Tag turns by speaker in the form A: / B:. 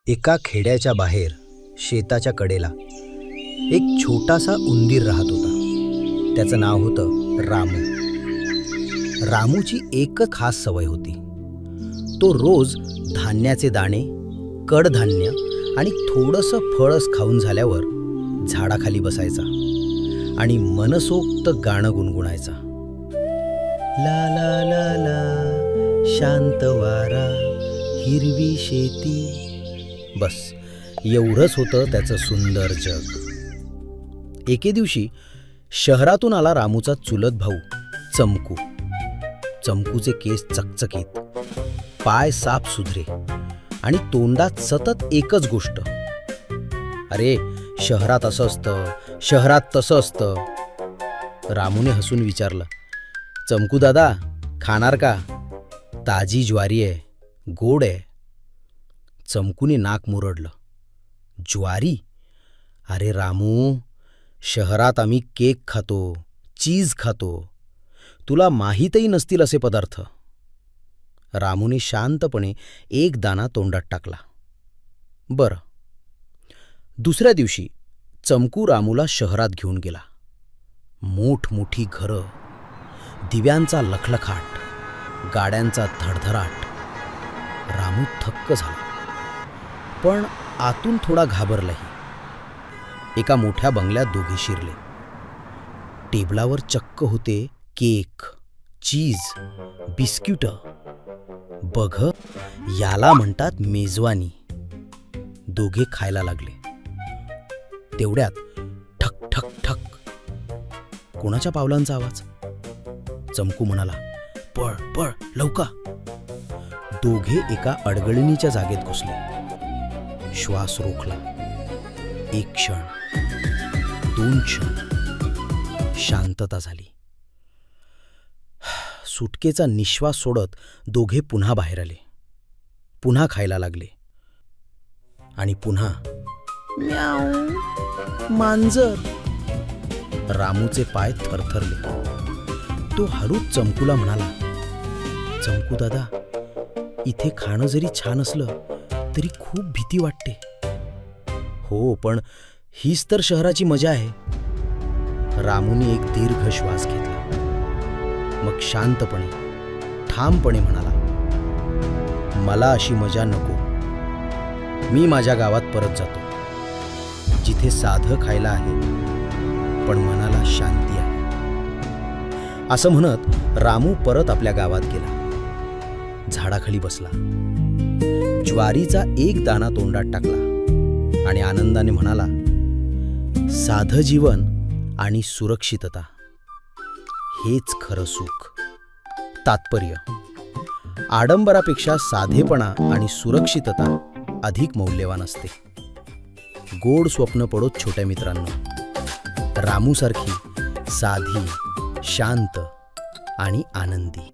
A: एका खेड्याच्या बाहेर शेताच्या कडेला एक छोटासा उंदीर राहत होता. त्याचं नाव होतं रामू. रामूची एकच खास सवय होती. तो रोज धान्याचे दाणे, कडधान्य आणि थोडंसं फळस खाऊन झाल्यावर झाडाखाली बसायचा आणि मनसोक्त गाणं गुणगुणायचा. ला ला ला ला, शांत वारा, हिरवी शेती. बस एवढंच होतं त्याचं सुंदर जग. एके दिवशी शहरातून आला रामूचा चुलत भाऊ चमकू. चमकूचे केस चकचकीत, पाय साफसुथरे आणि तोंडात सतत एकच गोष्ट, अरे शहरात असं असतं, शहरात तसं असतं. रामूने हसून विचारलं, चमकू दादा खाणार का? ताजी ज्वारी आहे, गोड आहे. चमकूने नाक मुरडलं. ज्वारी? अरे रामू, शहरात आम्ही केक खातो, चीज खातो. तुला माहीतही नसतील असे पदार्थ. रामूने शांतपणे एक दाणा तोंडात टाकला. बरं. दुसऱ्या दिवशी चमकू रामूला शहरात घेऊन गेला. मोठमोठी घरं, दिव्यांचा लखलखाट, गाड्यांचा धडधडाट. रामू थक्क झाला, पण आतून थोडा घाबरलाही. एका मोठ्या बंगल्यात दोघे शिरले. टेबलावर चक्क होते केक, चीज, बिस्किटं. बघ, याला म्हणतात मेजवानी. दोघे खायला लागले. तेवढ्यात ठक ठक ठक, कोणाच्या पावलांचा आवाज. चमकू म्हणाला, पळ पळ लवकर. दोघे एका अडगळणीच्या जागेत घुसले. श्वास रोखला. एक क्षण, 2 क्षण, शांतता झाली. सुटकेचा निश्वास सोडत दोघे पुन्हा बाहेर आले. पुन्हा खायला लागले. आणि पुन्हा म्याऊ, मांजर. रामूचे पाय थरथरले. तो हळूच चमकूला म्हणाला, चमकू दादा, इथे खाणं जरी छान असलं तरी खूप भीती वाटते. हो, पण हीच तर शहराची मजा आहे. रामूने एक दीर्घ श्वास घेतला. मग शांतपणे, ठामपणे म्हणाला, मला अशी मजा नको. मी माझ्या गावात परत जातो, जिथे साधं खायला आहे पण मनाला शांती आहे. असं म्हणत रामू परत आपल्या गावात गेला. झाडाखाली बसला. ज्वारीचा एक दाणा तोंडात टाकला आणि आनंदाने म्हणाला, साधं जीवन आणि सुरक्षितता हेच खरं सुख. तात्पर्य, आडंबरापेक्षा साधेपणा आणि सुरक्षितता अधिक मौल्यवान असते. गोड स्वप्न पडोत छोट्या मित्रांनो. रामूसारखी साधी, शांत आणि आनंदी.